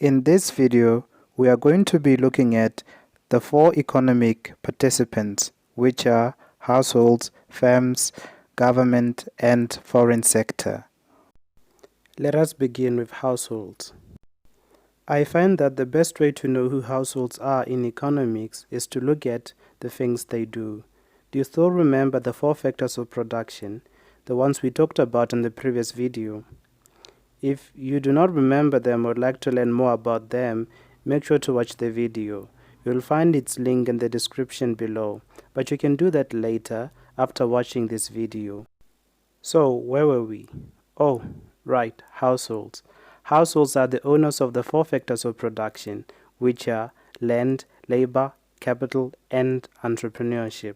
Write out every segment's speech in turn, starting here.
In this video, we are going to be looking at the four economic participants, which are households, firms, government, and foreign sector. Let us begin with households. I find that the best way to know who households are in economics is to look at the things they do. Do you still remember the four factors of production, the ones we talked about in the previous video? If you do not remember them or would like to learn more about them, make sure to watch the video. You'll find its link in the description below, but you can do that later after watching this video. So, where were we? Oh, right, households. Households are the owners of the four factors of production, which are land, labor, capital, and entrepreneurship.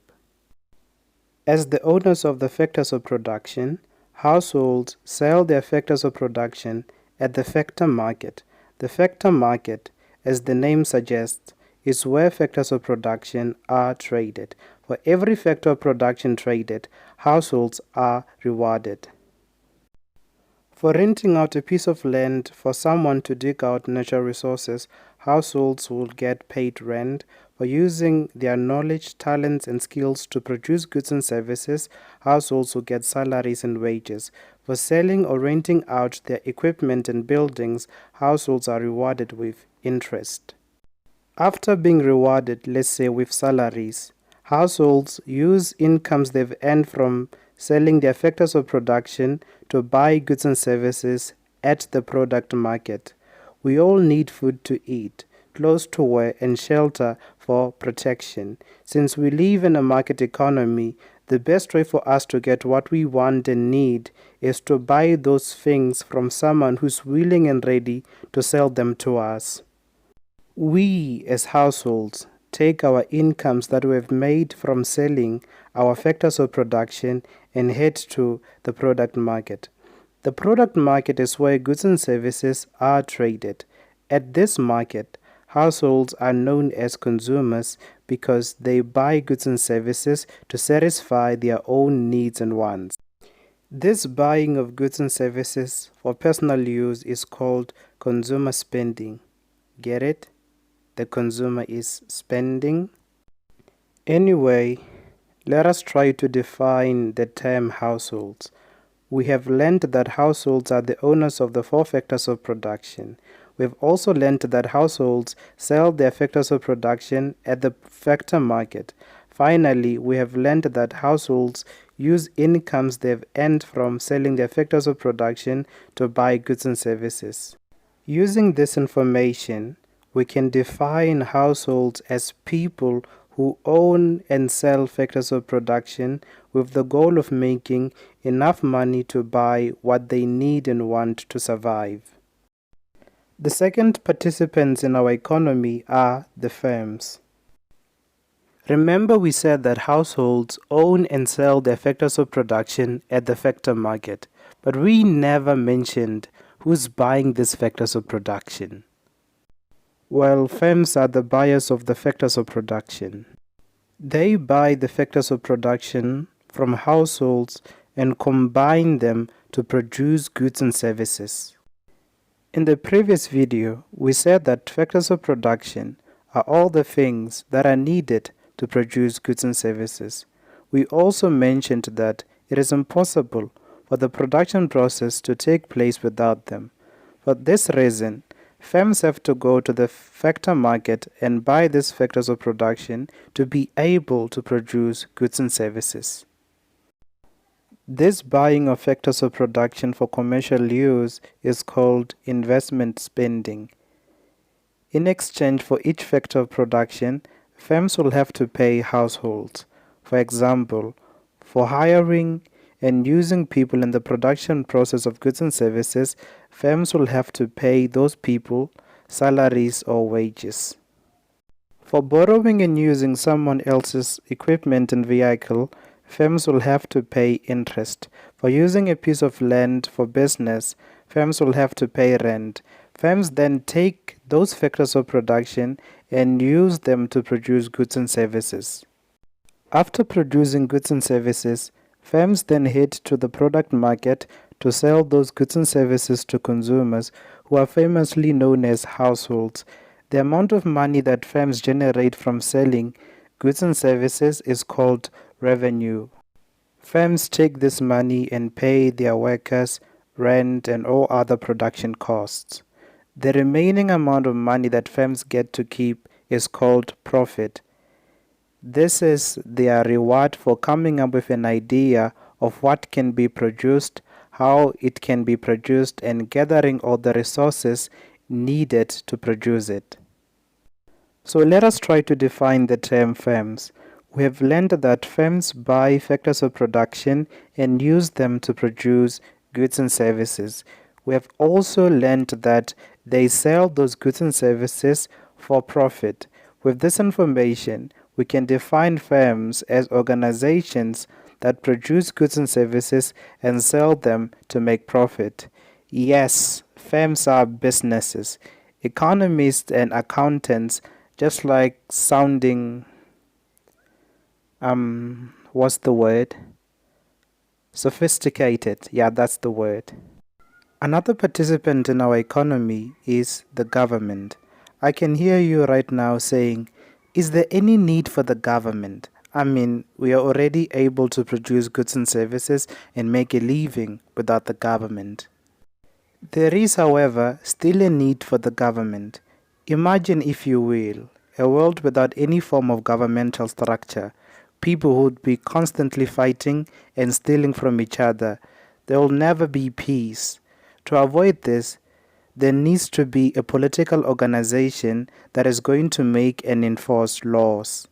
As the owners of the factors of production, households sell their factors of production at the factor market. The factor market, as the name suggests, is where factors of production are traded. For every factor of production traded, households are rewarded. For renting out a piece of land for someone to dig out natural resources, households will get paid rent. For using their knowledge, talents, and skills to produce goods and services, households will get salaries and wages. For selling or renting out their equipment and buildings, households are rewarded with interest. After being rewarded, let's say with salaries, households use incomes they've earned from selling their factors of production to buy goods and services at the product market. We all need food to eat, clothes to wear, and shelter for protection. Since we live in a market economy, the best way for us to get what we want and need is to buy those things from someone who's willing and ready to sell them to us. We, as households, take our incomes that we've made from selling our factors of production and head to the product market. The product market is where goods and services are traded. At this market, households are known as consumers because they buy goods and services to satisfy their own needs and wants. This buying of goods and services for personal use is called consumer spending. Get it? The consumer is spending. Anyway, let us try to define the term households. We have learned that households are the owners of the four factors of production. We've also learned that households sell their factors of production at the factor market. Finally, we have learned that households use incomes they've earned from selling their factors of production to buy goods and services. Using this information, we can define households as people who own and sell factors of production with the goal of making enough money to buy what they need and want to survive. The second participants in our economy are the firms. Remember, we said that households own and sell their factors of production at the factor market, but we never mentioned who's buying these factors of production. Well, firms are the buyers of the factors of production. They buy the factors of production from households and combine them to produce goods and services. In the previous video, we said that factors of production are all the things that are needed to produce goods and services. We also mentioned that it is impossible for the production process to take place without them. For this reason, firms have to go to the factor market and buy these factors of production to be able to produce goods and services. This buying of factors of production for commercial use is called investment spending. In exchange for each factor of production, firms will have to pay households. For example, for hiring and using people in the production process of goods and services, firms will have to pay those people salaries or wages. For borrowing and using someone else's equipment and vehicle, firms will have to pay interest. For using a piece of land for business, firms will have to pay rent. Firms then take those factors of production and use them to produce goods and services. After producing goods and services, firms then head to the product market to sell those goods and services to consumers who are famously known as households. The amount of money that firms generate from selling goods and services is called revenue. Firms take this money and pay their workers rent and all other production costs. The remaining amount of money that firms get to keep is called profit. This is their reward for coming up with an idea of what can be produced, how it can be produced, and gathering all the resources needed to produce it. So let us try to define the term firms. We have learned that firms buy factors of production and use them to produce goods and services. We have also learned that they sell those goods and services for profit. With this information, we can define firms as organizations that produce goods and services and sell them to make profit. Yes, firms are businesses. Economists and accountants just like sounding, what's the word? Sophisticated. Yeah, that's the word. Another participant in our economy is the government. I can hear you right now saying, is there any need for the government? I mean, we are already able to produce goods and services and make a living without the government. There is, however, still a need for the government. Imagine, if you will, a world without any form of governmental structure. People would be constantly fighting and stealing from each other. There will never be peace. To avoid this, there needs to be a political organization that is going to make and enforce laws.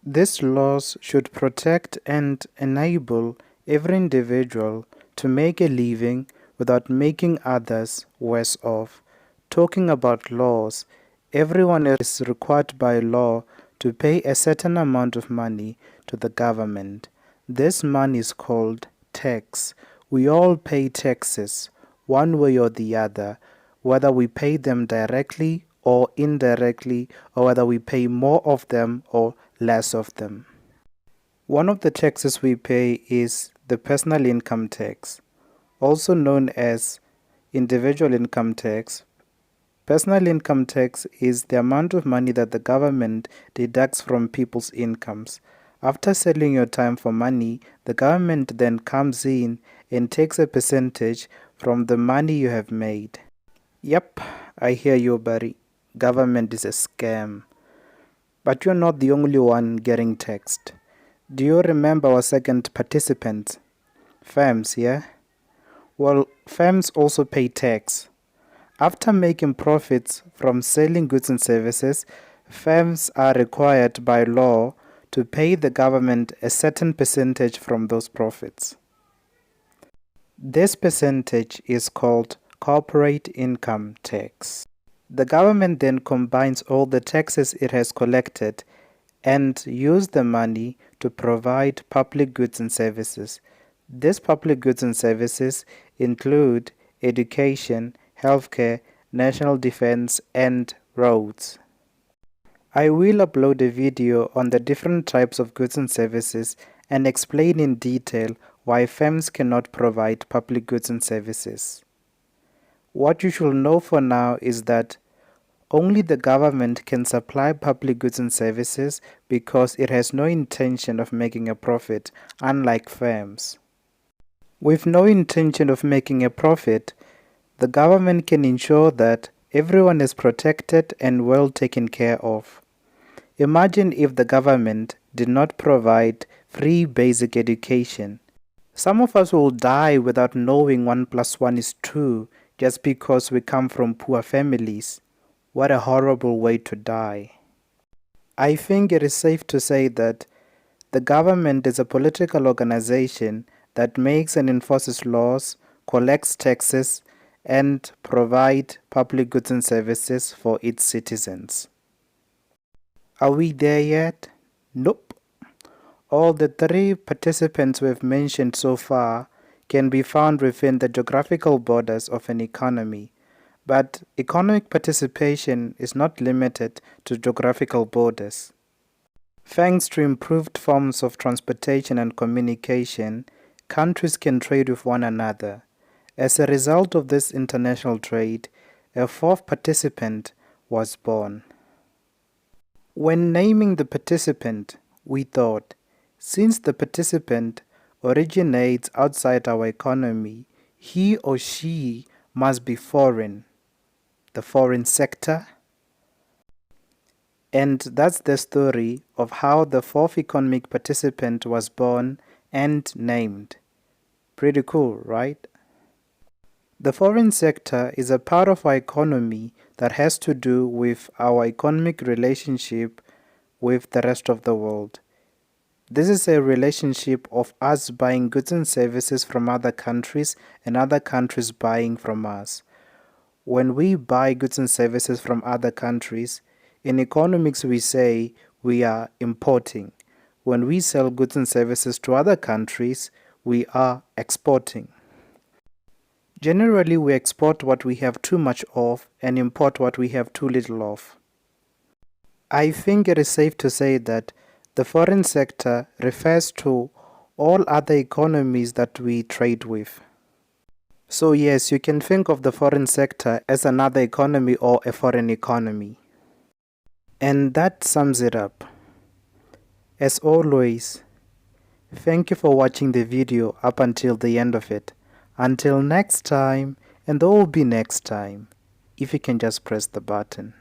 These laws should protect and enable every individual to make a living without making others worse off. Talking about laws, everyone is required by law to pay a certain amount of money to the government. This money is called tax. We all pay taxes, one way or the other, whether we pay them directly or indirectly, or whether we pay more of them or less of them. One of the taxes we pay is the personal income tax, also known as individual income tax. Personal income tax is the amount of money that the government deducts from people's incomes. After selling your time for money, the government then comes in and takes a percentage from the money you have made. Yep, I hear you, buddy. Government is a scam. But you're not the only one getting taxed. Do you remember our second participant? Firms, yeah? Well, firms also pay tax. After making profits from selling goods and services, firms are required by law to pay the government a certain percentage from those profits. This percentage is called corporate income tax. The government then combines all the taxes it has collected and uses the money to provide public goods and services. These public goods and services include education, healthcare, national defense, and roads. I will upload a video on the different types of goods and services and explain in detail why firms cannot provide public goods and services. What you should know for now is that only the government can supply public goods and services because it has no intention of making a profit, unlike firms. With no intention of making a profit, the government can ensure that everyone is protected and well taken care of. Imagine if the government did not provide free basic education. Some of us will die without knowing 1 plus 1 is 2 just because we come from poor families. What a horrible way to die. I think it is safe to say that the government is a political organization that makes and enforces laws, collects taxes, and provides public goods and services for its citizens. Are we there yet? Nope. All the 3 participants we've mentioned so far can be found within the geographical borders of an economy. But economic participation is not limited to geographical borders. Thanks to improved forms of transportation and communication, countries can trade with one another. As a result of this international trade, a fourth participant was born. When naming the participant, we thought, since the participant originates outside our economy, he or she must be foreign, the foreign sector. And that's the story of how the fourth economic participant was born and named. Pretty cool, right? The foreign sector is a part of our economy that has to do with our economic relationship with the rest of the world. This is a relationship of us buying goods and services from other countries and other countries buying from us. When we buy goods and services from other countries, in economics we say we are importing. When we sell goods and services to other countries, we are exporting. Generally, we export what we have too much of and import what we have too little of. I think it is safe to say that the foreign sector refers to all other economies that we trade with. So yes, you can think of the foreign sector as another economy or a foreign economy. And that sums it up. As always, thank you for watching the video up until the end of it. Until next time, and there will be next time, if you can just press the button.